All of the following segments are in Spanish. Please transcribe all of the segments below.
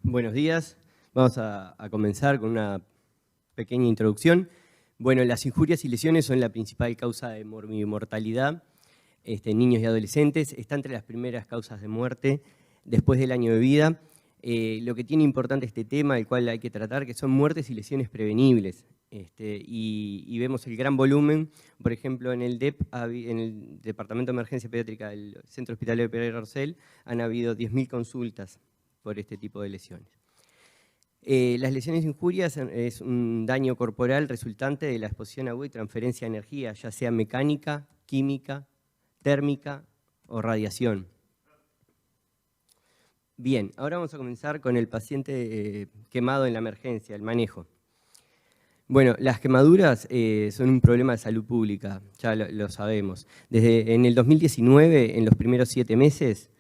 Buenos días. Vamos a comenzar con una pequeña introducción. Bueno, las injurias y lesiones son la principal causa de mortalidad en niños y adolescentes. Está entre las primeras causas de muerte después del año de vida. Lo que tiene importante este tema, el cual hay que tratar, que son muertes y lesiones prevenibles. Y vemos el gran volumen, por ejemplo, en el DEP, en el Departamento de Emergencia Pediátrica del Centro Hospitalario de Pereira Orcel, han habido 10.000 consultas por este tipo de lesiones. Las lesiones de injurias es un daño corporal resultante de la exposición aguda y transferencia de energía, ya sea mecánica, química, térmica o radiación. Bien, ahora vamos a comenzar con el paciente quemado en la emergencia, el manejo. Bueno, las quemaduras son un problema de salud pública, ya lo sabemos. Desde en el 2019, en los primeros 7 meses,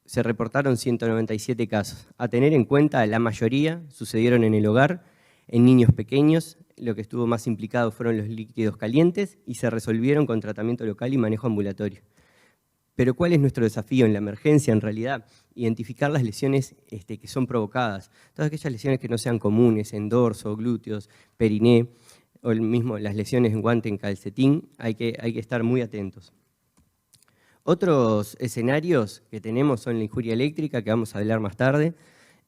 se reportaron 197 casos. A tener en cuenta, la mayoría sucedieron en el hogar, en niños pequeños. Lo que estuvo más implicado fueron los líquidos calientes y se resolvieron con tratamiento local y manejo ambulatorio. Pero ¿cuál es nuestro desafío en la emergencia? En realidad, identificar las lesiones que son provocadas. Todas aquellas lesiones que no sean comunes, en dorso, glúteos, periné, o mismo las lesiones en guante, en calcetín, hay que estar muy atentos. Otros escenarios que tenemos son la injuria eléctrica, que vamos a hablar más tarde,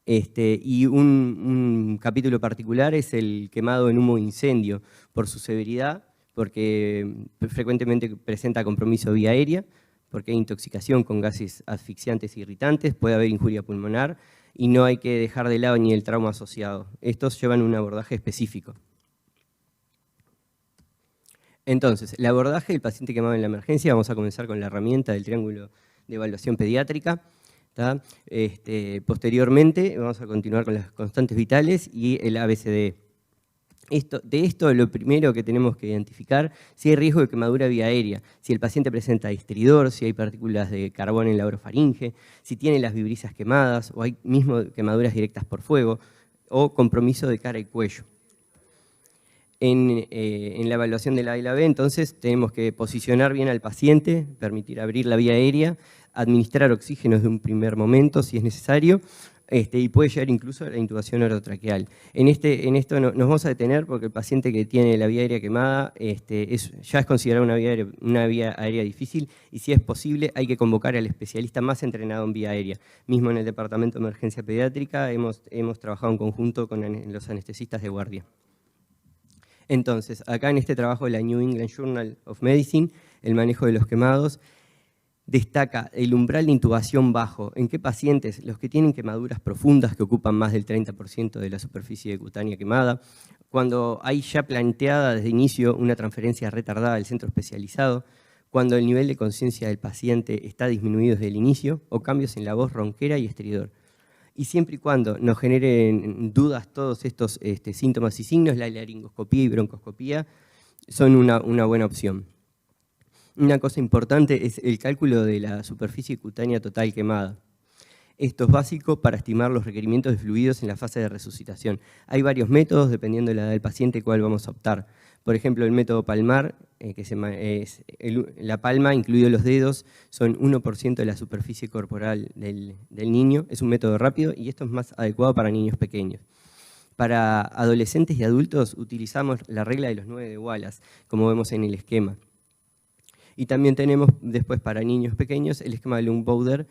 y un capítulo particular es el quemado en humo de incendio, por su severidad, porque frecuentemente presenta compromiso vía aérea, porque hay intoxicación con gases asfixiantes e irritantes, puede haber injuria pulmonar, y no hay que dejar de lado ni el trauma asociado. Estos llevan un abordaje específico. Entonces, el abordaje del paciente quemado en la emergencia, vamos a comenzar con la herramienta del triángulo de evaluación pediátrica. Posteriormente vamos a continuar con las constantes vitales y el ABCDE. De esto lo primero que tenemos que identificar, si hay riesgo de quemadura vía aérea, si el paciente presenta estridor, si hay partículas de carbón en la orofaringe, si tiene las vibrisas quemadas o hay mismo quemaduras directas por fuego o compromiso de cara y cuello. En la evaluación de la A y la B, entonces, tenemos que posicionar bien al paciente, permitir abrir la vía aérea, administrar oxígeno desde un primer momento, si es necesario, y puede llegar incluso a la intubación orotraqueal. En esto nos vamos a detener porque el paciente que tiene la vía aérea quemada ya es considerado una vía aérea difícil, y si es posible hay que convocar al especialista más entrenado en vía aérea. Mismo en el Departamento de Emergencia Pediátrica hemos trabajado en conjunto con los anestesistas de guardia. Entonces, acá en este trabajo de la New England Journal of Medicine, el manejo de los quemados, destaca el umbral de intubación bajo. ¿En qué pacientes? Los que tienen quemaduras profundas que ocupan más del 30% de la superficie cutánea quemada, cuando hay ya planteada desde inicio una transferencia retardada del centro especializado, cuando el nivel de conciencia del paciente está disminuido desde el inicio, o cambios en la voz ronquera y estridor. Y siempre y cuando nos generen dudas todos estos síntomas y signos, la laringoscopía y broncoscopía son una buena opción. Una cosa importante es el cálculo de la superficie cutánea total quemada. Esto es básico para estimar los requerimientos de fluidos en la fase de resucitación. Hay varios métodos, dependiendo de la edad del paciente, cuál vamos a optar. Por ejemplo, el método palmar, la palma, incluidos los dedos, son 1% de la superficie corporal del niño. Es un método rápido y esto es más adecuado para niños pequeños. Para adolescentes y adultos utilizamos la regla de los 9 de Wallace, como vemos en el esquema. Y también tenemos después para niños pequeños el esquema de Lund-Bowder,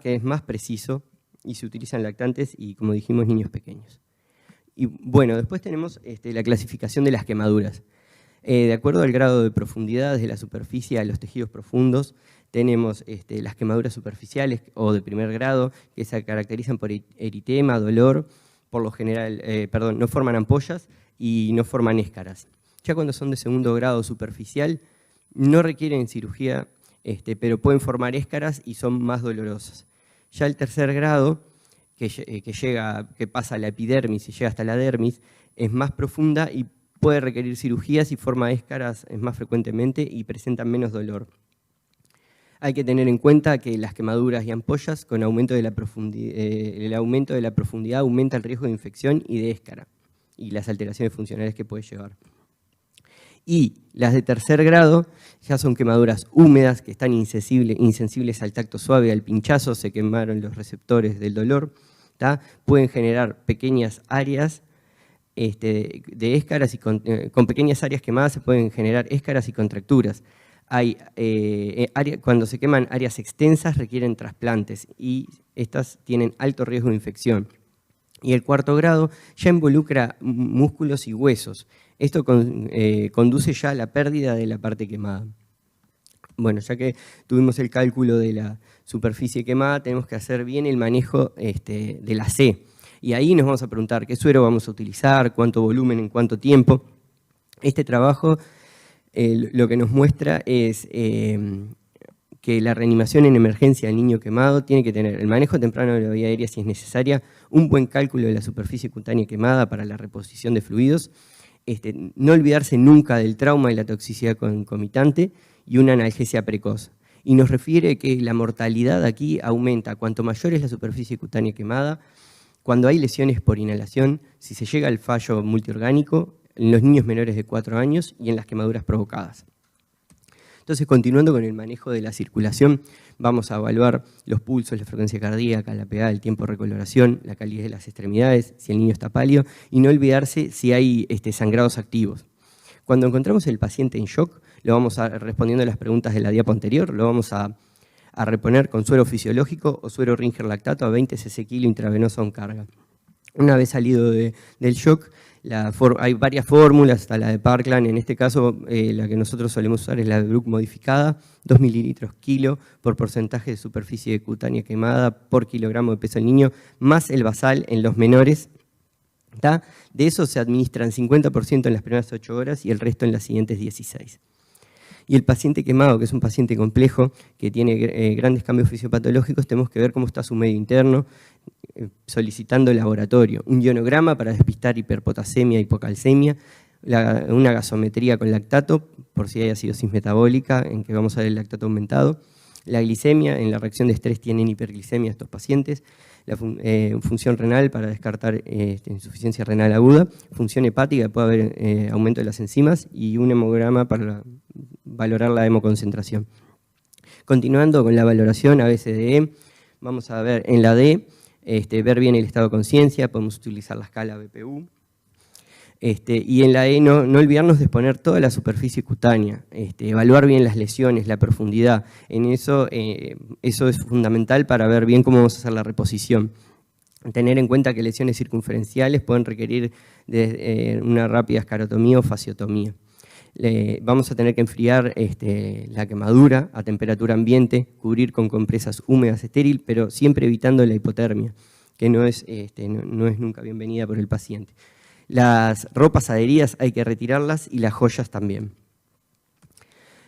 que es más preciso y se utiliza en lactantes y, como dijimos, niños pequeños. Y bueno, después tenemos la clasificación de las quemaduras. De acuerdo al grado de profundidad desde la superficie a los tejidos profundos, tenemos las quemaduras superficiales o de primer grado, que se caracterizan por eritema, dolor, por lo general, no forman ampollas y no forman escaras. Ya cuando son de segundo grado superficial, no requieren cirugía, pero pueden formar escaras y son más dolorosas. Ya el tercer grado, que pasa a la epidermis y llega hasta la dermis, es más profunda y puede requerir cirugías y forma escaras más frecuentemente y presentan menos dolor. Hay que tener en cuenta que las quemaduras y ampollas, con aumento de la profundidad, el aumento de la profundidad aumenta el riesgo de infección y de escara y las alteraciones funcionales que puede llevar. Y las de tercer grado ya son quemaduras húmedas que están insensibles al tacto suave, al pinchazo, se quemaron los receptores del dolor, Pueden generar pequeñas áreas de éscaras y con pequeñas áreas quemadas se pueden generar éscaras y contracturas. Cuando se queman áreas extensas requieren trasplantes y estas tienen alto riesgo de infección. Y el cuarto grado ya involucra músculos y huesos. Esto conduce ya a la pérdida de la parte quemada. Bueno, ya que tuvimos el cálculo de la superficie quemada, tenemos que hacer bien el manejo de la C. Y ahí nos vamos a preguntar qué suero vamos a utilizar, cuánto volumen, en cuánto tiempo. Este trabajo lo que nos muestra es que la reanimación en emergencia del niño quemado tiene que tener el manejo temprano de la vía aérea si es necesaria, un buen cálculo de la superficie cutánea quemada para la reposición de fluidos, no olvidarse nunca del trauma y la toxicidad concomitante y una analgesia precoz. Y nos refiere que la mortalidad aquí aumenta cuanto mayor es la superficie cutánea quemada, cuando hay lesiones por inhalación, si se llega al fallo multiorgánico, en los niños menores de 4 años y en las quemaduras provocadas. Entonces, continuando con el manejo de la circulación, vamos a evaluar los pulsos, la frecuencia cardíaca, la pegada, el tiempo de recoloración, la calidez de las extremidades, si el niño está pálido, y no olvidarse si hay sangrados activos. Cuando encontramos el paciente en shock, lo vamos a, respondiendo a las preguntas de la diapo anterior, lo vamos a reponer con suero fisiológico o suero Ringer lactato a 20 cc kilo intravenoso en carga. Una vez salido del shock, hay varias fórmulas, está la de Parkland, en este caso la que nosotros solemos usar es la de Bruck modificada, 2 mililitros kilo por porcentaje de superficie cutánea quemada por kilogramo de peso del niño, más el basal en los menores. De eso se administran 50% en las primeras 8 horas y el resto en las siguientes 16. Y el paciente quemado, que es un paciente complejo, que tiene grandes cambios fisiopatológicos, tenemos que ver cómo está su medio interno, solicitando el laboratorio. Un ionograma para despistar hiperpotasemia, hipocalcemia, una gasometría con lactato, por si hay acidosis metabólica, en que vamos a ver el lactato aumentado. La glicemia, en la reacción de estrés tienen hiperglicemia estos pacientes. La función renal para descartar insuficiencia renal aguda. Función hepática, puede haber aumento de las enzimas. Y un hemograma para valorar la hemoconcentración. Continuando con la valoración ABCDE, vamos a ver en la D, ver bien el estado de conciencia, podemos utilizar la escala BPU. Y en la E no olvidarnos de exponer toda la superficie cutánea, evaluar bien las lesiones, la profundidad. En eso es fundamental para ver bien cómo vamos a hacer la reposición. Tener en cuenta que lesiones circunferenciales pueden requerir de una rápida escarotomía o fasciotomía. Vamos a tener que enfriar la quemadura a temperatura ambiente, cubrir con compresas húmedas estéril, pero siempre evitando la hipotermia, que no es nunca bienvenida por el paciente. Las ropas adheridas hay que retirarlas y las joyas también.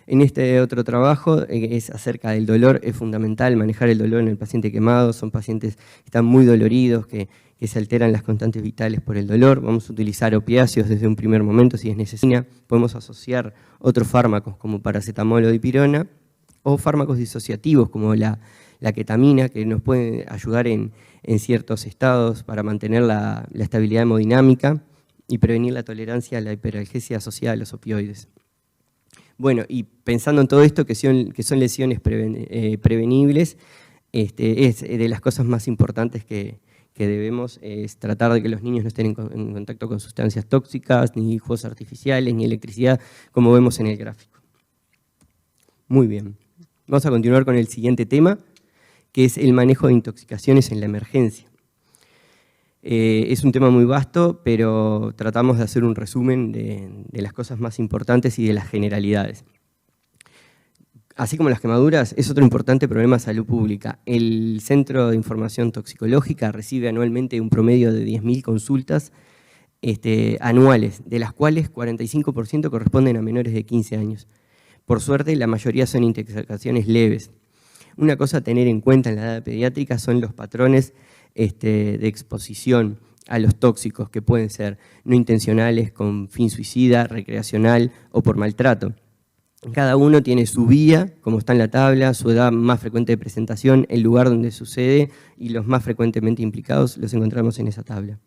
En este otro trabajo es acerca del dolor, es fundamental manejar el dolor en el paciente quemado, son pacientes que están muy doloridos, que se alteran las constantes vitales por el dolor. Vamos a utilizar opiáceos desde un primer momento si es necesario. Podemos asociar otros fármacos como paracetamol o dipirona o fármacos disociativos como la ketamina, que nos pueden ayudar en ciertos estados para mantener la estabilidad hemodinámica y prevenir la tolerancia a la hiperalgesia asociada a los opioides. Bueno, y pensando en todo esto, que son lesiones prevenibles, es de las cosas más importantes que debemos es tratar de que los niños no estén en contacto con sustancias tóxicas, ni juegos artificiales, ni electricidad, como vemos en el gráfico. Muy bien. Vamos a continuar con el siguiente tema, que es el manejo de intoxicaciones en la emergencia. Es un tema muy vasto, pero tratamos de hacer un resumen de las cosas más importantes y de las generalidades. Así como las quemaduras, es otro importante problema de salud pública. El Centro de Información Toxicológica recibe anualmente un promedio de 10.000 consultas anuales, de las cuales 45% corresponden a menores de 15 años. Por suerte, la mayoría son intoxicaciones leves. Una cosa a tener en cuenta en la edad pediátrica son los patrones de exposición a los tóxicos, que pueden ser no intencionales, con fin suicida, recreacional o por maltrato. Cada uno tiene su vía, como está en la tabla, su edad más frecuente de presentación, el lugar donde sucede y los más frecuentemente implicados los encontramos en esa tabla.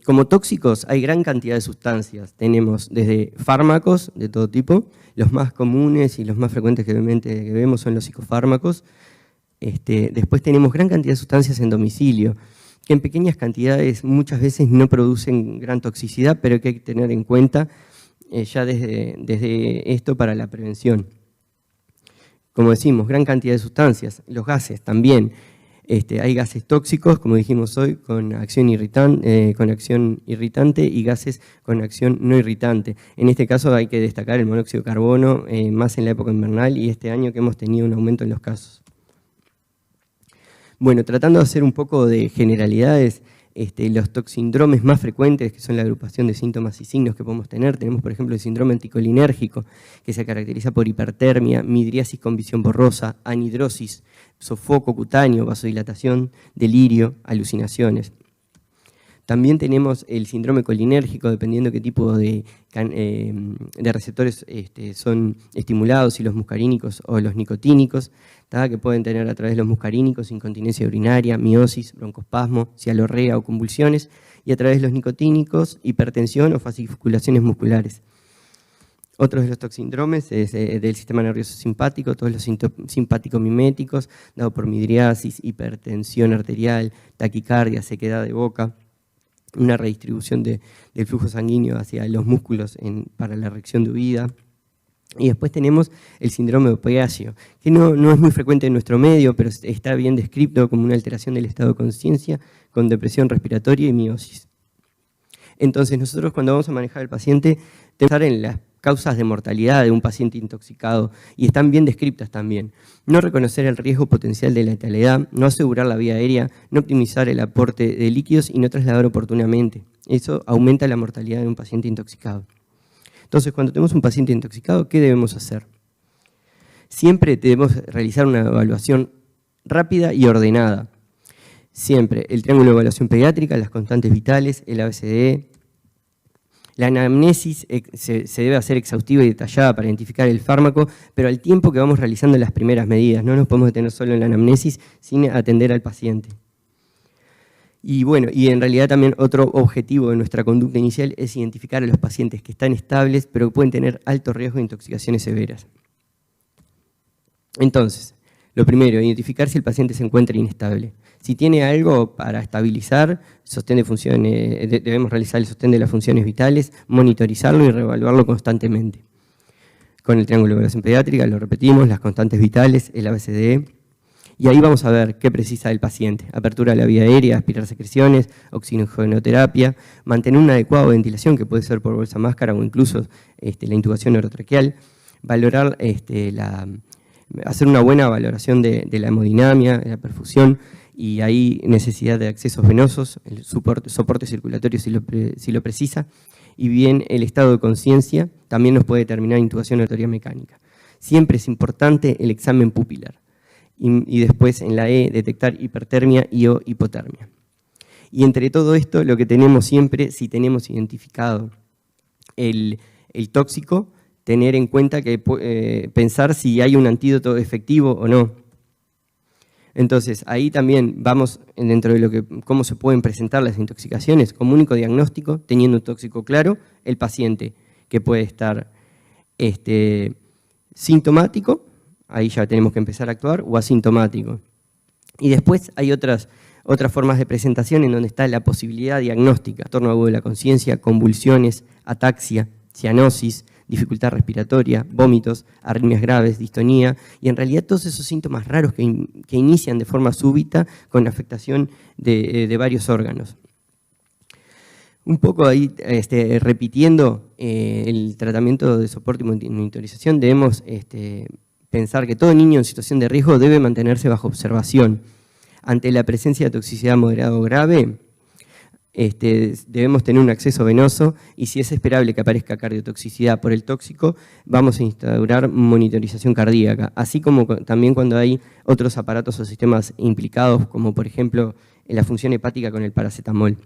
Como tóxicos hay gran cantidad de sustancias. Tenemos desde fármacos de todo tipo, los más comunes y los más frecuentes que vemos son los psicofármacos, Después tenemos gran cantidad de sustancias en domicilio, que en pequeñas cantidades muchas veces no producen gran toxicidad, pero que hay que tener en cuenta ya desde esto para la prevención. Como decimos, gran cantidad de sustancias, los gases también. Hay gases tóxicos, como dijimos hoy, con acción irritante y gases con acción no irritante. En este caso hay que destacar el monóxido de carbono, más en la época invernal y este año que hemos tenido un aumento en los casos. Bueno, tratando de hacer un poco de generalidades, los toxindromes más frecuentes, que son la agrupación de síntomas y signos que podemos tener, tenemos por ejemplo el síndrome anticolinérgico, que se caracteriza por hipertermia, midriasis con visión borrosa, anhidrosis, sofoco cutáneo, vasodilatación, delirio, alucinaciones. También tenemos el síndrome colinérgico, dependiendo qué tipo de receptores son estimulados, si los muscarínicos o los nicotínicos, que pueden tener a través de los muscarínicos incontinencia urinaria, miosis, broncoespasmo, cialorrea o convulsiones, y a través de los nicotínicos, hipertensión o fasciculaciones musculares. Otros de los toxindromes es del sistema nervioso simpático, todos los simpático-miméticos, dado por midriasis, hipertensión arterial, taquicardia, sequedad de boca, una redistribución del flujo sanguíneo hacia los músculos para la reacción de huida. Y después tenemos el síndrome de Oppiacio, que no es muy frecuente en nuestro medio, pero está bien descrito como una alteración del estado de conciencia con depresión respiratoria y miosis. Entonces nosotros cuando vamos a manejar al paciente, tenemos que pensar en las causas de mortalidad de un paciente intoxicado, y están bien descritas también. No reconocer el riesgo potencial de letalidad, no asegurar la vía aérea, no optimizar el aporte de líquidos y no trasladar oportunamente. Eso aumenta la mortalidad de un paciente intoxicado. Entonces, cuando tenemos un paciente intoxicado, ¿qué debemos hacer? Siempre debemos realizar una evaluación rápida y ordenada. Siempre el triángulo de evaluación pediátrica, las constantes vitales, el ABCDE. La anamnesis se debe hacer exhaustiva y detallada para identificar el fármaco, pero al tiempo que vamos realizando las primeras medidas. No nos podemos detener solo en la anamnesis sin atender al paciente. Y bueno, y en realidad también otro objetivo de nuestra conducta inicial es identificar a los pacientes que están estables, pero que pueden tener alto riesgo de intoxicaciones severas. Entonces, lo primero, identificar si el paciente se encuentra inestable. Si tiene algo para estabilizar, sostén de funciones, debemos realizar el sostén de las funciones vitales, monitorizarlo y reevaluarlo constantemente. Con el triángulo de evaluación pediátrica, lo repetimos, las constantes vitales, el ABCDE, y ahí vamos a ver qué precisa el paciente. Apertura de la vía aérea, aspirar secreciones, oxigenoterapia, mantener una adecuada ventilación, que puede ser por bolsa máscara o incluso la intubación orotraqueal, valorar hacer una buena valoración de la hemodinamia, de la perfusión, y ahí necesidad de accesos venosos, el soporte circulatorio si lo precisa, y bien el estado de conciencia también nos puede determinar intubación orotraqueal mecánica. Siempre es importante el examen pupilar, y después en la E detectar hipertermia y o hipotermia. Y entre todo esto, lo que tenemos siempre, si tenemos identificado el tóxico, tener en cuenta que pensar si hay un antídoto efectivo o no. Entonces, ahí también vamos dentro de cómo se pueden presentar las intoxicaciones, como único diagnóstico, teniendo un tóxico claro, el paciente que puede estar sintomático, ahí ya tenemos que empezar a actuar, o asintomático. Y después hay otras formas de presentación en donde está la posibilidad diagnóstica, trastorno agudo de la conciencia, convulsiones, ataxia, cianosis, dificultad respiratoria, vómitos, arritmias graves, distonía, y en realidad todos esos síntomas raros que inician de forma súbita con afectación de varios órganos. Un poco ahí, repitiendo el tratamiento de soporte y monitorización, debemos pensar que todo niño en situación de riesgo debe mantenerse bajo observación. Ante la presencia de toxicidad moderada o grave, debemos tener un acceso venoso, y si es esperable que aparezca cardiotoxicidad por el tóxico, vamos a instaurar monitorización cardíaca, así como también cuando hay otros aparatos o sistemas implicados, como por ejemplo en la función hepática con el paracetamol.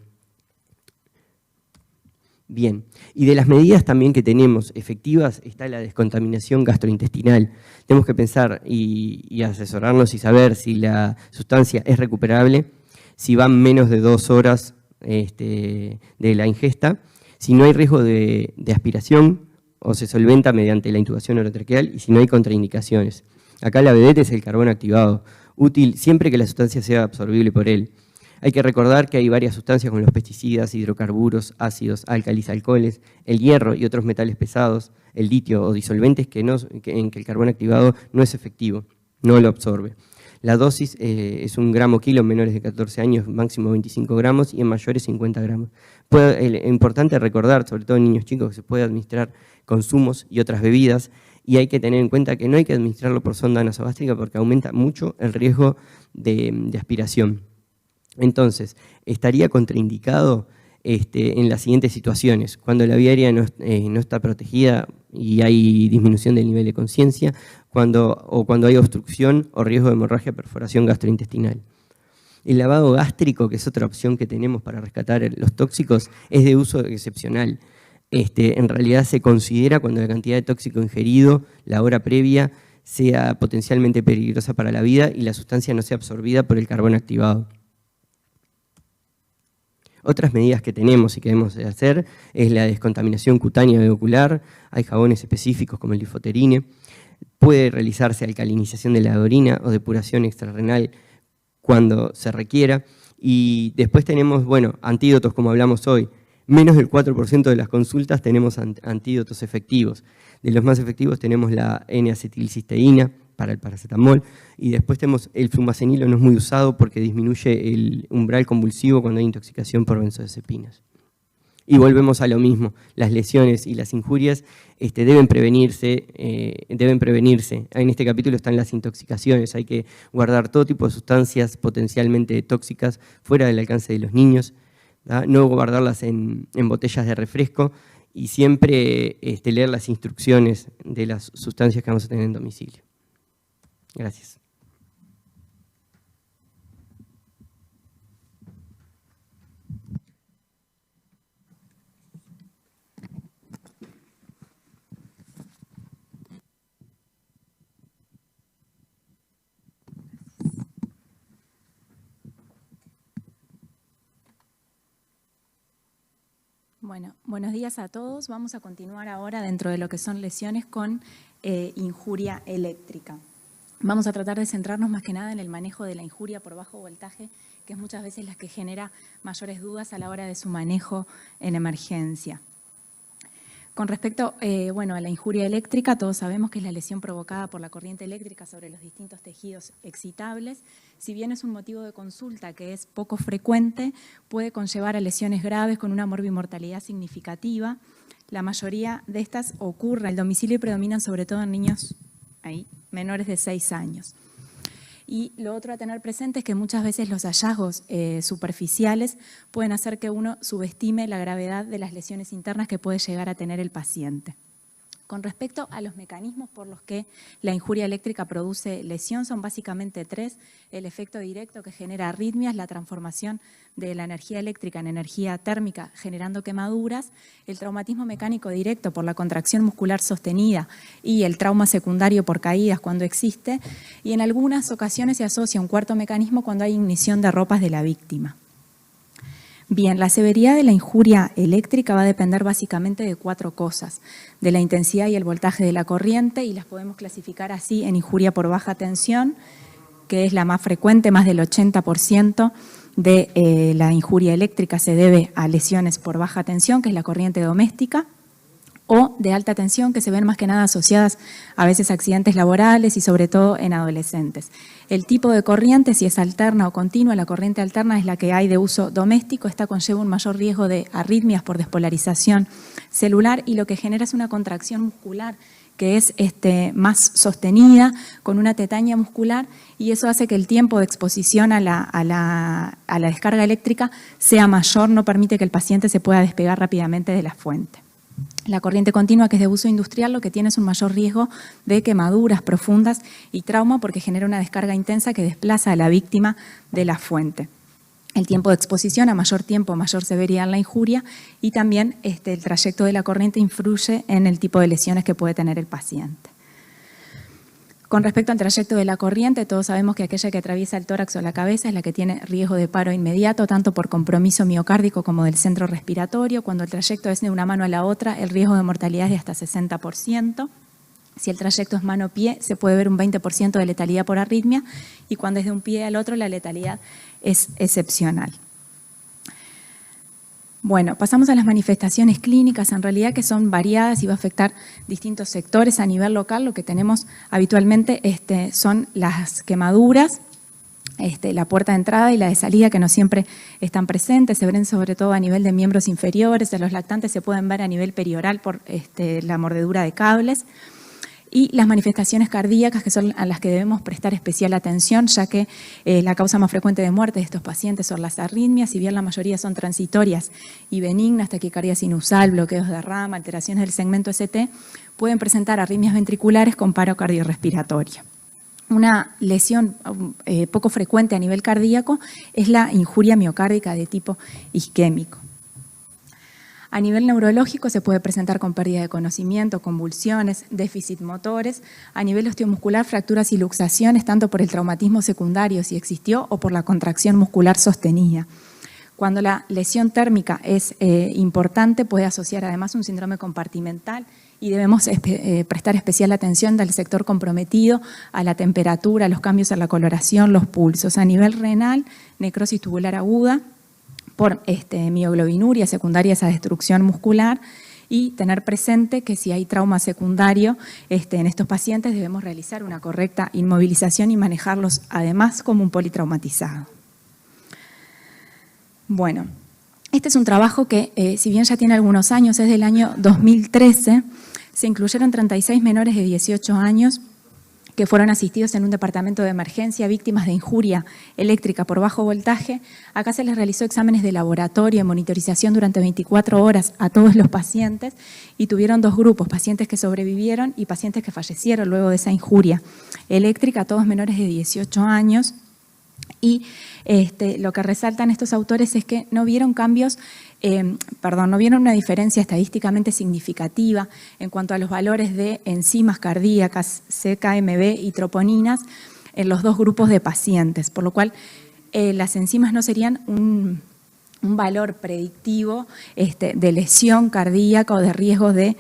Bien, y de las medidas también que tenemos efectivas está la descontaminación gastrointestinal. Tenemos que pensar y asesorarnos y saber si la sustancia es recuperable, si van menos de 2 horas de la ingesta, si no hay riesgo de aspiración o se solventa mediante la intubación orotraqueal y si no hay contraindicaciones. Acá la vedette es el carbón activado, útil siempre que la sustancia sea absorbible por él. Hay que recordar que hay varias sustancias como los pesticidas, hidrocarburos, ácidos, álcalis, alcoholes, el hierro y otros metales pesados, el litio o disolventes en que el carbón activado no es efectivo, no lo absorbe. La dosis es 1 gramo kilo en menores de 14 años, máximo 25 gramos, y en mayores 50 gramos. Es importante recordar, sobre todo en niños chicos, que se puede administrar con zumos y otras bebidas, y hay que tener en cuenta que no hay que administrarlo por sonda nasogástrica porque aumenta mucho el riesgo de aspiración. Entonces, estaría contraindicado en las siguientes situaciones: cuando la vía aérea no está protegida y hay disminución del nivel de conciencia, o cuando hay obstrucción o riesgo de hemorragia, perforación gastrointestinal. El lavado gástrico, que es otra opción que tenemos para rescatar los tóxicos, es de uso excepcional. En realidad se considera cuando la cantidad de tóxico ingerido la hora previa sea potencialmente peligrosa para la vida y la sustancia no sea absorbida por el carbón activado. Otras medidas que tenemos y que debemos hacer es la descontaminación cutánea y ocular. Hay jabones específicos como el lifoterine. Puede realizarse alcalinización de la orina o depuración extrarrenal cuando se requiera. Y después tenemos, antídotos como hablamos hoy. Menos del 4% de las consultas tenemos antídotos efectivos. De los más efectivos tenemos la N-acetilcisteína para el paracetamol, y después tenemos el flumacenilo, no es muy usado porque disminuye el umbral convulsivo cuando hay intoxicación por benzodiazepinas. Y volvemos a lo mismo, las lesiones y las injurias deben prevenirse. En este capítulo están las intoxicaciones, hay que guardar todo tipo de sustancias potencialmente tóxicas fuera del alcance de los niños, ¿verdad? No guardarlas en botellas de refresco, y siempre leer las instrucciones de las sustancias que vamos a tener en domicilio. Gracias. Bueno, buenos días a todos. Vamos a continuar ahora dentro de lo que son lesiones con injuria eléctrica. Vamos a tratar de centrarnos más que nada en el manejo de la injuria por bajo voltaje, que es muchas veces la que genera mayores dudas a la hora de su manejo en emergencia. Con respecto a la injuria eléctrica, todos sabemos que es la lesión provocada por la corriente eléctrica sobre los distintos tejidos excitables. Si bien es un motivo de consulta que es poco frecuente, puede conllevar a lesiones graves con una morbimortalidad significativa. La mayoría de estas ocurre al domicilio y predominan sobre todo en niños menores de 6 años. Y lo otro a tener presente es que muchas veces los hallazgos superficiales pueden hacer que uno subestime la gravedad de las lesiones internas que puede llegar a tener el paciente. Con respecto a los mecanismos por los que la injuria eléctrica produce lesión, son básicamente 3. El efecto directo, que genera arritmias, la transformación de la energía eléctrica en energía térmica generando quemaduras, el traumatismo mecánico directo por la contracción muscular sostenida y el trauma secundario por caídas cuando existe, y en algunas ocasiones se asocia un cuarto mecanismo cuando hay ignición de ropas de la víctima. Bien, la severidad de la injuria eléctrica va a depender básicamente de 4 cosas: de la intensidad y el voltaje de la corriente, y las podemos clasificar así en injuria por baja tensión, que es la más frecuente. Más del 80% de la injuria eléctrica se debe a lesiones por baja tensión, que es la corriente doméstica, o de alta tensión, que se ven más que nada asociadas a veces a accidentes laborales y sobre todo en adolescentes. El tipo de corriente, si es alterna o continua, la corriente alterna es la que hay de uso doméstico. Esta conlleva un mayor riesgo de arritmias por despolarización celular, y lo que genera es una contracción muscular que es más sostenida, con una tetania muscular, y eso hace que el tiempo de exposición a la descarga eléctrica sea mayor, no permite que el paciente se pueda despegar rápidamente de la fuente. La corriente continua, que es de uso industrial, lo que tiene es un mayor riesgo de quemaduras profundas y trauma, porque genera una descarga intensa que desplaza a la víctima de la fuente. El tiempo de exposición, a mayor tiempo, mayor severidad en la injuria, y también el trayecto de la corriente influye en el tipo de lesiones que puede tener el paciente. Con respecto al trayecto de la corriente, todos sabemos que aquella que atraviesa el tórax o la cabeza es la que tiene riesgo de paro inmediato, tanto por compromiso miocárdico como del centro respiratorio. Cuando el trayecto es de una mano a la otra, el riesgo de mortalidad es de hasta 60%. Si el trayecto es mano-pie, se puede ver un 20% de letalidad por arritmia, y cuando es de un pie al otro, la letalidad es excepcional. Bueno, pasamos a las manifestaciones clínicas, en realidad que son variadas y va a afectar distintos sectores. A nivel local, lo que tenemos habitualmente son las quemaduras, la puerta de entrada y la de salida, que no siempre están presentes, se ven sobre todo a nivel de miembros inferiores. De los lactantes se pueden ver a nivel perioral por la mordedura de cables. Y las manifestaciones cardíacas, que son a las que debemos prestar especial atención, ya que la causa más frecuente de muerte de estos pacientes son las arritmias. Si bien la mayoría son transitorias y benignas, taquicardia sinusal, bloqueos de rama, alteraciones del segmento ST, pueden presentar arritmias ventriculares con paro cardiorrespiratorio. Una lesión poco frecuente a nivel cardíaco es la injuria miocárdica de tipo isquémico. A nivel neurológico se puede presentar con pérdida de conocimiento, convulsiones, déficit motores. A nivel osteomuscular, fracturas y luxaciones, tanto por el traumatismo secundario, si existió, o por la contracción muscular sostenida. Cuando la lesión térmica es importante, puede asociar además un síndrome compartimental, y debemos prestar especial atención del sector comprometido a la temperatura, a los cambios en la coloración, los pulsos. A nivel renal, necrosis tubular aguda, por mioglobinuria secundaria a esa destrucción muscular, y tener presente que si hay trauma secundario en estos pacientes debemos realizar una correcta inmovilización y manejarlos además como un politraumatizado. Bueno, este es un trabajo que si bien ya tiene algunos años, es del año 2013, se incluyeron 36 menores de 18 años que fueron asistidos en un departamento de emergencia, víctimas de injuria eléctrica por bajo voltaje. Acá se les realizó exámenes de laboratorio y monitorización durante 24 horas a todos los pacientes, y tuvieron dos grupos, pacientes que sobrevivieron y pacientes que fallecieron luego de esa injuria eléctrica, todos menores de 18 años. Y lo que resaltan estos autores es que no vieron no vieron una diferencia estadísticamente significativa en cuanto a los valores de enzimas cardíacas, CKMB y troponinas en los dos grupos de pacientes, por lo cual las enzimas no serían un valor predictivo de lesión cardíaca o de riesgo de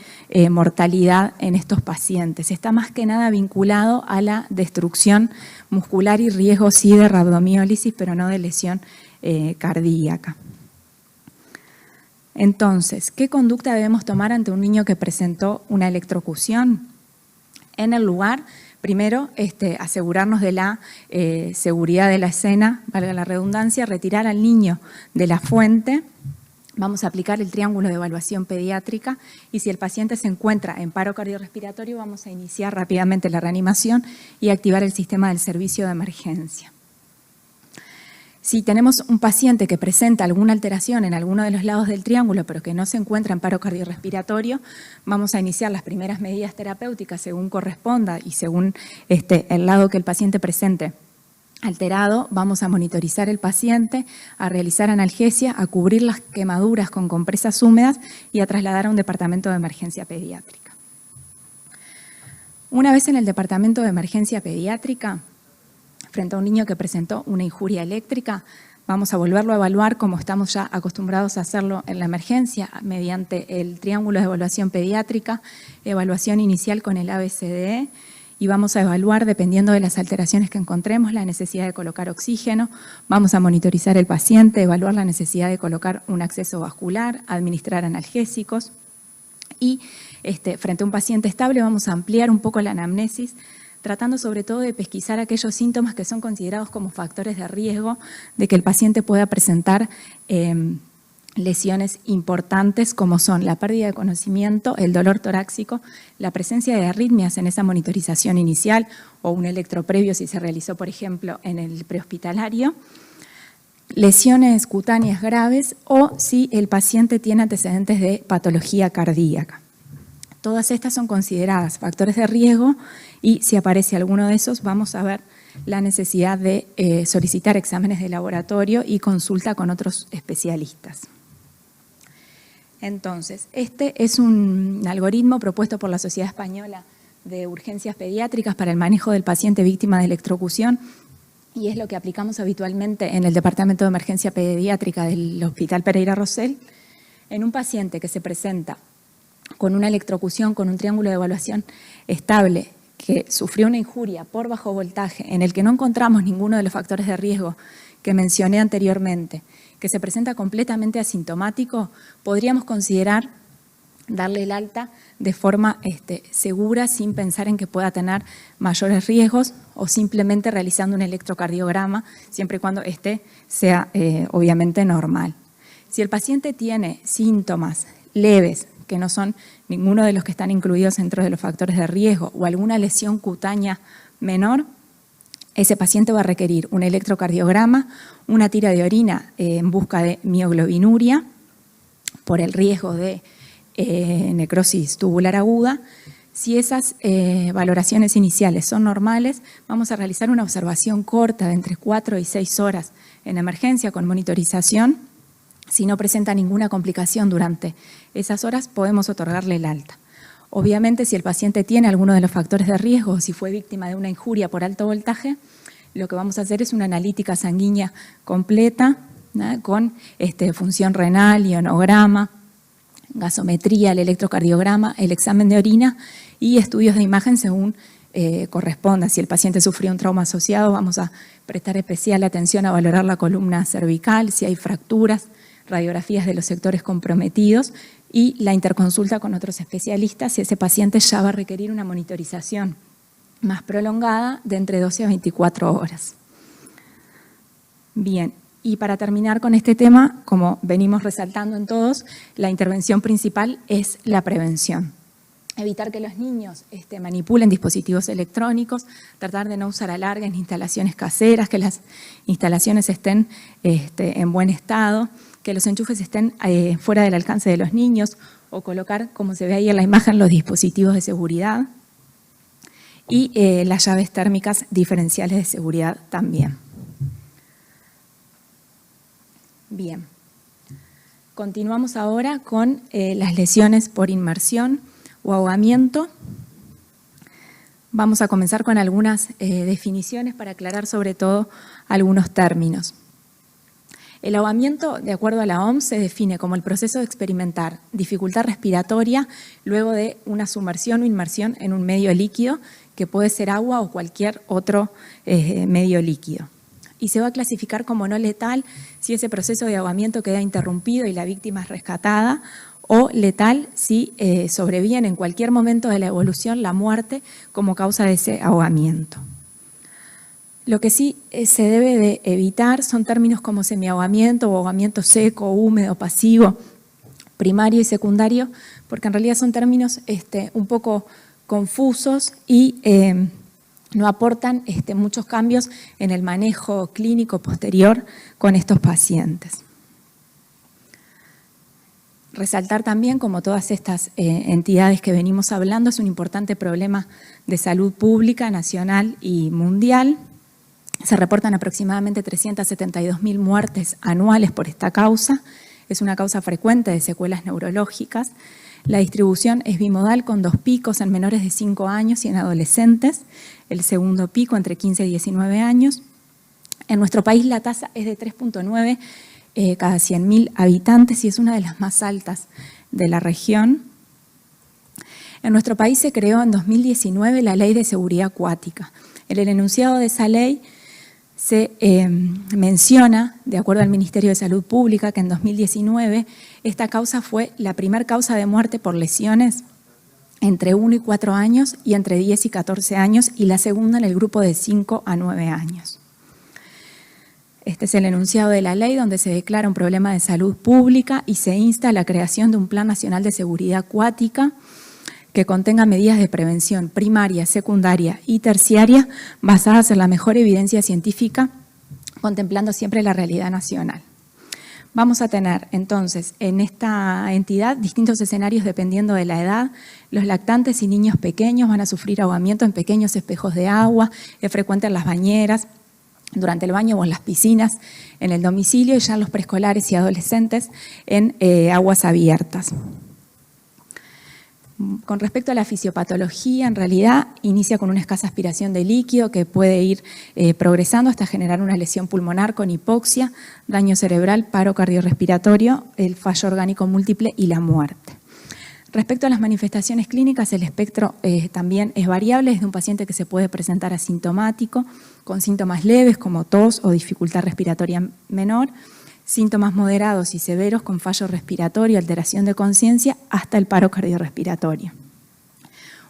mortalidad en estos pacientes. Está más que nada vinculado a la destrucción muscular y riesgo sí de rabdomiólisis, pero no de lesión cardíaca. Entonces, ¿qué conducta debemos tomar ante un niño que presentó una electrocución? En el lugar, primero, asegurarnos de la seguridad de la escena, valga la redundancia, retirar al niño de la fuente. Vamos a aplicar el triángulo de evaluación pediátrica, y si el paciente se encuentra en paro cardiorrespiratorio, vamos a iniciar rápidamente la reanimación y activar el sistema del servicio de emergencia. Si tenemos un paciente que presenta alguna alteración en alguno de los lados del triángulo, pero que no se encuentra en paro cardiorrespiratorio, vamos a iniciar las primeras medidas terapéuticas según corresponda y según el lado que el paciente presente alterado. Vamos a monitorizar el paciente, a realizar analgesia, a cubrir las quemaduras con compresas húmedas y a trasladar a un departamento de emergencia pediátrica. Una vez en el departamento de emergencia pediátrica, frente a un niño que presentó una injuria eléctrica, vamos a volverlo a evaluar como estamos ya acostumbrados a hacerlo en la emergencia, mediante el triángulo de evaluación pediátrica, evaluación inicial con el ABCDE, y vamos a evaluar, dependiendo de las alteraciones que encontremos, la necesidad de colocar oxígeno. Vamos a monitorizar el paciente, evaluar la necesidad de colocar un acceso vascular, administrar analgésicos, y frente a un paciente estable vamos a ampliar un poco la anamnesis, tratando sobre todo de pesquisar aquellos síntomas que son considerados como factores de riesgo de que el paciente pueda presentar lesiones importantes, como son la pérdida de conocimiento, el dolor torácico, la presencia de arritmias en esa monitorización inicial o un electroprevio si se realizó, por ejemplo, en el prehospitalario, lesiones cutáneas graves o si el paciente tiene antecedentes de patología cardíaca. Todas estas son consideradas factores de riesgo, y si aparece alguno de esos vamos a ver la necesidad de solicitar exámenes de laboratorio y consulta con otros especialistas. Entonces, este es un algoritmo propuesto por la Sociedad Española de Urgencias Pediátricas para el manejo del paciente víctima de electrocución, y es lo que aplicamos habitualmente en el Departamento de Emergencia Pediátrica del Hospital Pereira Rosell. En un paciente que se presenta con una electrocución, con un triángulo de evaluación estable, que sufrió una injuria por bajo voltaje, en el que no encontramos ninguno de los factores de riesgo que mencioné anteriormente, que se presenta completamente asintomático, podríamos considerar darle el alta de forma segura, sin pensar en que pueda tener mayores riesgos, o simplemente realizando un electrocardiograma, siempre y cuando sea obviamente normal. Si el paciente tiene síntomas leves, que no son ninguno de los que están incluidos dentro de los factores de riesgo, o alguna lesión cutánea menor, ese paciente va a requerir un electrocardiograma, una tira de orina en busca de mioglobinuria, por el riesgo de necrosis tubular aguda. Si esas valoraciones iniciales son normales, vamos a realizar una observación corta de entre 4 y 6 horas en emergencia con monitorización. Si no presenta ninguna complicación durante esas horas, podemos otorgarle el alta. Obviamente, si el paciente tiene alguno de los factores de riesgo, o si fue víctima de una injuria por alto voltaje, lo que vamos a hacer es una analítica sanguínea completa, ¿no?, con función renal, ionograma, gasometría, el electrocardiograma, el examen de orina y estudios de imagen según corresponda. Si el paciente sufrió un trauma asociado, vamos a prestar especial atención a valorar la columna cervical, si hay fracturas, radiografías de los sectores comprometidos y la interconsulta con otros especialistas si ese paciente ya va a requerir una monitorización más prolongada de entre 12 a 24 horas. Bien, y para terminar con este tema, como venimos resaltando en todos, la intervención principal es la prevención. Evitar que los niños manipulen dispositivos electrónicos, tratar de no usar alargue en instalaciones caseras, que las instalaciones estén en buen estado, que los enchufes estén fuera del alcance de los niños, o colocar, como se ve ahí en la imagen, los dispositivos de seguridad y las llaves térmicas diferenciales de seguridad también. Bien, continuamos ahora con las lesiones por inmersión o ahogamiento. Vamos a comenzar con algunas definiciones para aclarar sobre todo algunos términos. El ahogamiento, de acuerdo a la OMS, se define como el proceso de experimentar dificultad respiratoria luego de una sumersión o inmersión en un medio líquido, que puede ser agua o cualquier otro medio líquido. Y se va a clasificar como no letal si ese proceso de ahogamiento queda interrumpido y la víctima es rescatada, o letal si sobreviene en cualquier momento de la evolución la muerte como causa de ese ahogamiento. Lo que sí se debe de evitar son términos como semiahogamiento o ahogamiento seco, húmedo, pasivo, primario y secundario, porque en realidad son términos un poco confusos y no aportan muchos cambios en el manejo clínico posterior con estos pacientes. Resaltar también, como todas estas entidades que venimos hablando, es un importante problema de salud pública nacional y mundial. Se reportan aproximadamente 372.000 muertes anuales por esta causa. Es una causa frecuente de secuelas neurológicas. La distribución es bimodal con 2 picos en menores de 5 años y en adolescentes. El segundo pico entre 15 y 19 años. En nuestro país la tasa es de 3.9 cada 100.000 habitantes y es una de las más altas de la región. En nuestro país se creó en 2019 la Ley de Seguridad Acuática. En el enunciado de esa ley se menciona, de acuerdo al Ministerio de Salud Pública, que en 2019 esta causa fue la primera causa de muerte por lesiones entre 1 y 4 años y entre 10 y 14 años, y la segunda en el grupo de 5 a 9 años. Este es el enunciado de la ley donde se declara un problema de salud pública y se insta a la creación de un Plan Nacional de Seguridad Acuática que contenga medidas de prevención primaria, secundaria y terciaria basadas en la mejor evidencia científica, contemplando siempre la realidad nacional. Vamos a tener entonces en esta entidad distintos escenarios dependiendo de la edad. Los lactantes y niños pequeños van a sufrir ahogamiento en pequeños espejos de agua, es frecuente en las bañeras, durante el baño o en las piscinas, en el domicilio, y ya en los preescolares y adolescentes en aguas abiertas. Con respecto a la fisiopatología, en realidad inicia con una escasa aspiración de líquido que puede ir progresando hasta generar una lesión pulmonar con hipoxia, daño cerebral, paro cardiorrespiratorio, el fallo orgánico múltiple y la muerte. Respecto a las manifestaciones clínicas, el espectro también es variable, desde un paciente que se puede presentar asintomático, con síntomas leves como tos o dificultad respiratoria menor, síntomas moderados y severos con fallo respiratorio, alteración de conciencia, hasta el paro cardiorrespiratorio.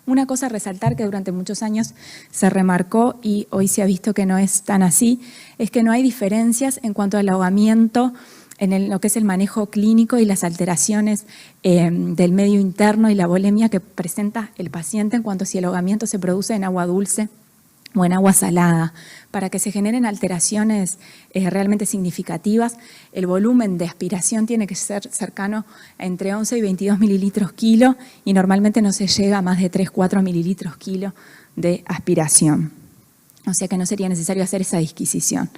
Una cosa a resaltar que durante muchos años se remarcó y hoy se ha visto que no es tan así, es que no hay diferencias en cuanto al ahogamiento en lo que es el manejo clínico y las alteraciones del medio interno y la volemia que presenta el paciente en cuanto a si el ahogamiento se produce en agua dulce o en agua salada. Para que se generen alteraciones realmente significativas, el volumen de aspiración tiene que ser cercano a entre 11 y 22 mililitros kilo y normalmente no se llega a más de 3-4 mililitros kilo de aspiración. O sea que no sería necesario hacer esa disquisición.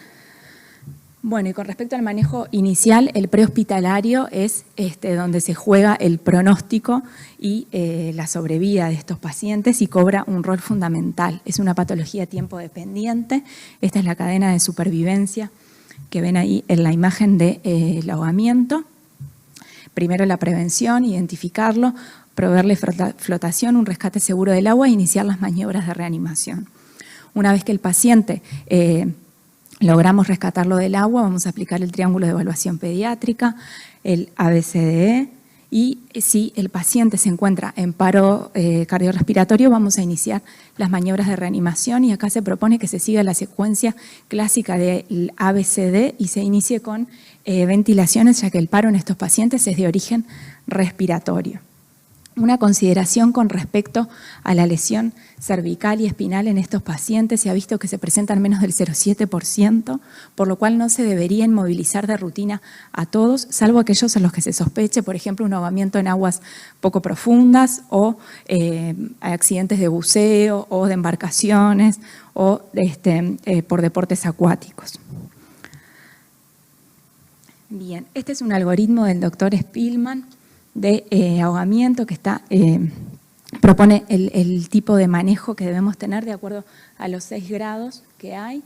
Bueno, y con respecto al manejo inicial, el prehospitalario es donde se juega el pronóstico y la sobrevida de estos pacientes y cobra un rol fundamental. Es una patología tiempo dependiente. Esta es la cadena de supervivencia que ven ahí en la imagen del ahogamiento. Primero la prevención, identificarlo, proveerle flotación, un rescate seguro del agua e iniciar las maniobras de reanimación. Una vez que el paciente logramos rescatarlo del agua, vamos a aplicar el triángulo de evaluación pediátrica, el ABCDE, y si el paciente se encuentra en paro cardiorrespiratorio, vamos a iniciar las maniobras de reanimación y acá se propone que se siga la secuencia clásica del ABCD y se inicie con ventilaciones, ya que el paro en estos pacientes es de origen respiratorio. Una consideración con respecto a la lesión cervical y espinal en estos pacientes, se ha visto que se presentan menos del 0,7%, por lo cual no se debería inmovilizar de rutina a todos, salvo aquellos en los que se sospeche, por ejemplo, un ahogamiento en aguas poco profundas o accidentes de buceo o de embarcaciones o por deportes acuáticos. Bien, este es un algoritmo del doctor Spillman de ahogamiento que propone el tipo de manejo que debemos tener de acuerdo a los 6 grados que hay.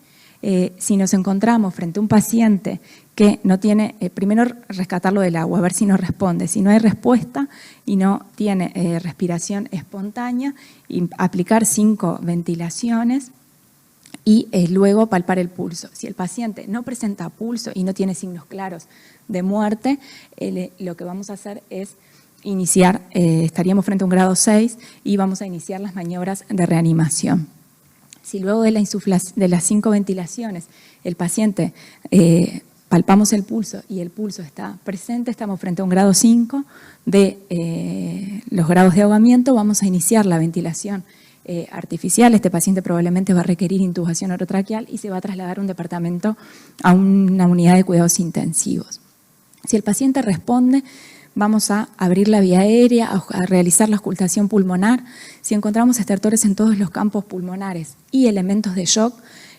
Si nos encontramos frente a un paciente que no tiene, primero rescatarlo del agua, a ver si nos responde. Si no hay respuesta y no tiene respiración espontánea, aplicar 5 ventilaciones y luego palpar el pulso. Si el paciente no presenta pulso y no tiene signos claros de muerte, lo que vamos a hacer es iniciar, estaríamos frente a un grado 6 y vamos a iniciar las maniobras de reanimación. Si luego de las 5 ventilaciones el paciente palpamos el pulso y el pulso está presente, estamos frente a un grado 5 de los grados de ahogamiento, vamos a iniciar la ventilación artificial. Este paciente probablemente va a requerir intubación orotraqueal y se va a trasladar a un departamento, a una unidad de cuidados intensivos. Si el paciente responde, vamos a abrir la vía aérea, a realizar la auscultación pulmonar. Si encontramos estertores en todos los campos pulmonares y elementos de shock,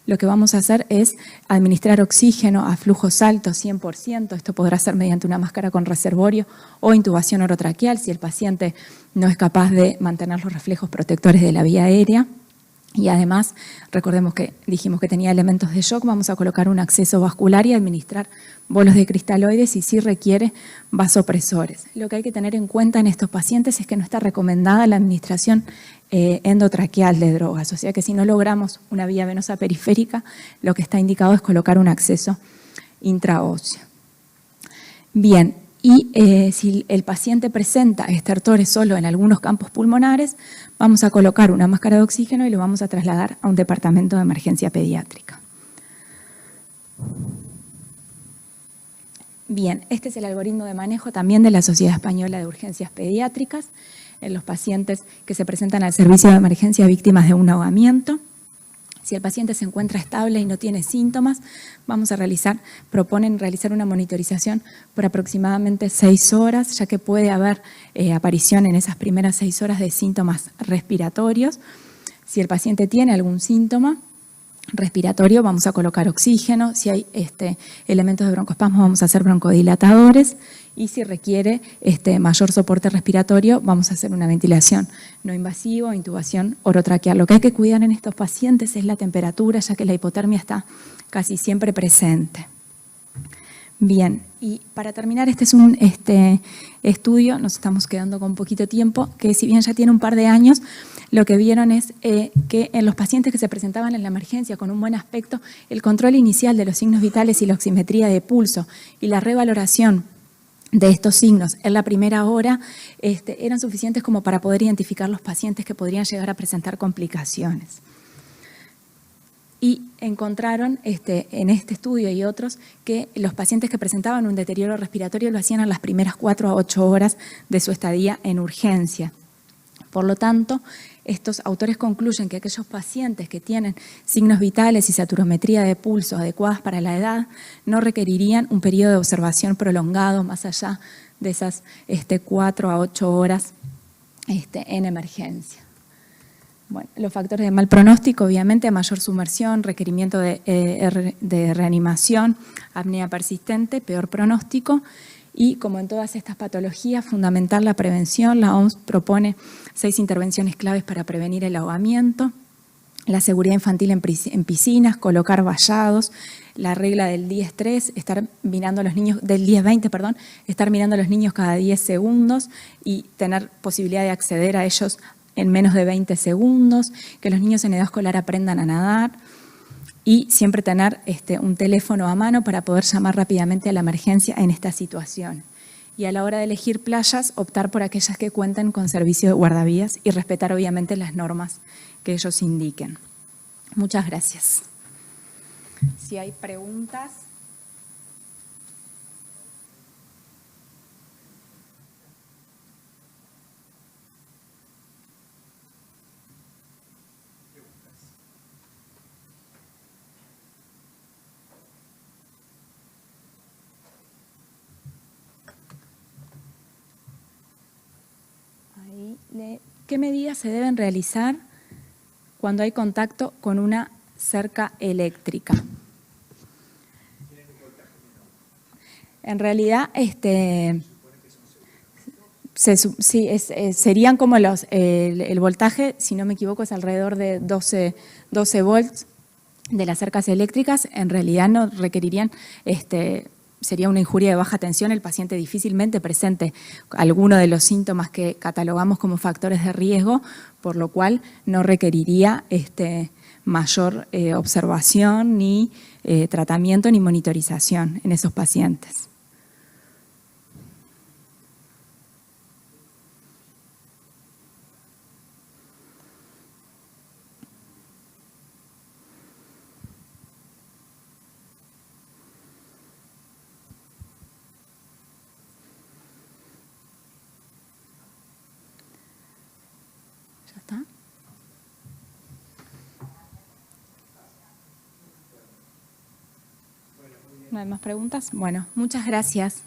lo que vamos a hacer es administrar oxígeno a flujos altos 100%. Esto podrá ser mediante una máscara con reservorio o intubación orotraqueal si el paciente no es capaz de mantener los reflejos protectores de la vía aérea. Y además, recordemos que dijimos que tenía elementos de shock, vamos a colocar un acceso vascular y administrar bolos de cristaloides y si requiere vasopresores. Lo que hay que tener en cuenta en estos pacientes es que no está recomendada la administración endotraqueal de drogas, o sea que si no logramos una vía venosa periférica, lo que está indicado es colocar un acceso intraóseo. Bien, y si el paciente presenta estertores solo en algunos campos pulmonares, vamos a colocar una máscara de oxígeno y lo vamos a trasladar a un departamento de emergencia pediátrica. Bien, este es el algoritmo de manejo también de la Sociedad Española de Urgencias Pediátricas en los pacientes que se presentan al servicio de emergencia víctimas de un ahogamiento. Si el paciente se encuentra estable y no tiene síntomas, proponen realizar una monitorización por aproximadamente 6 horas, ya que puede haber aparición en esas primeras 6 horas de síntomas respiratorios. Si el paciente tiene algún síntoma respiratorio, vamos a colocar oxígeno. Si hay elementos de broncoespasmo, vamos a hacer broncodilatadores. Y si requiere mayor soporte respiratorio, vamos a hacer una ventilación no invasiva o intubación orotraqueal. Lo que hay que cuidar en estos pacientes es la temperatura, ya que la hipotermia está casi siempre presente. Bien, y para terminar, este es un estudio, nos estamos quedando con poquito tiempo, que si bien ya tiene un par de años, lo que vieron es que en los pacientes que se presentaban en la emergencia con un buen aspecto, el control inicial de los signos vitales y la oximetría de pulso y la revaloración de estos signos en la primera hora eran suficientes como para poder identificar los pacientes que podrían llegar a presentar complicaciones. Y encontraron en este estudio y otros que los pacientes que presentaban un deterioro respiratorio lo hacían en las primeras 4 a 8 horas de su estadía en urgencia. Por lo tanto, estos autores concluyen que aquellos pacientes que tienen signos vitales y saturometría de pulso adecuadas para la edad no requerirían un periodo de observación prolongado más allá de esas 4 a 8 horas en emergencia. Bueno, los factores de mal pronóstico, obviamente, mayor sumersión, requerimiento de reanimación, apnea persistente, peor pronóstico. Y como en todas estas patologías, fundamental la prevención. La OMS propone 6 intervenciones claves para prevenir el ahogamiento. La seguridad infantil en piscinas, colocar vallados, la regla del 10-3, estar mirando a los niños, del 10-20, perdón, estar mirando a los niños cada 10 segundos y tener posibilidad de acceder a ellos en menos de 20 segundos, que los niños en edad escolar aprendan a nadar y siempre tener un teléfono a mano para poder llamar rápidamente a la emergencia en esta situación. Y a la hora de elegir playas, optar por aquellas que cuenten con servicio de guardavidas y respetar obviamente las normas que ellos indiquen. Muchas gracias. Si hay preguntas. ¿Qué medidas se deben realizar cuando hay contacto con una cerca eléctrica? En realidad, serían como el voltaje, si no me equivoco, es alrededor de 12 volts de las cercas eléctricas. En realidad no requerirían sería una injuria de baja tensión, el paciente difícilmente presente alguno de los síntomas que catalogamos como factores de riesgo, por lo cual no requeriría mayor observación, ni tratamiento, ni monitorización en esos pacientes. ¿No hay más preguntas? Bueno, muchas gracias.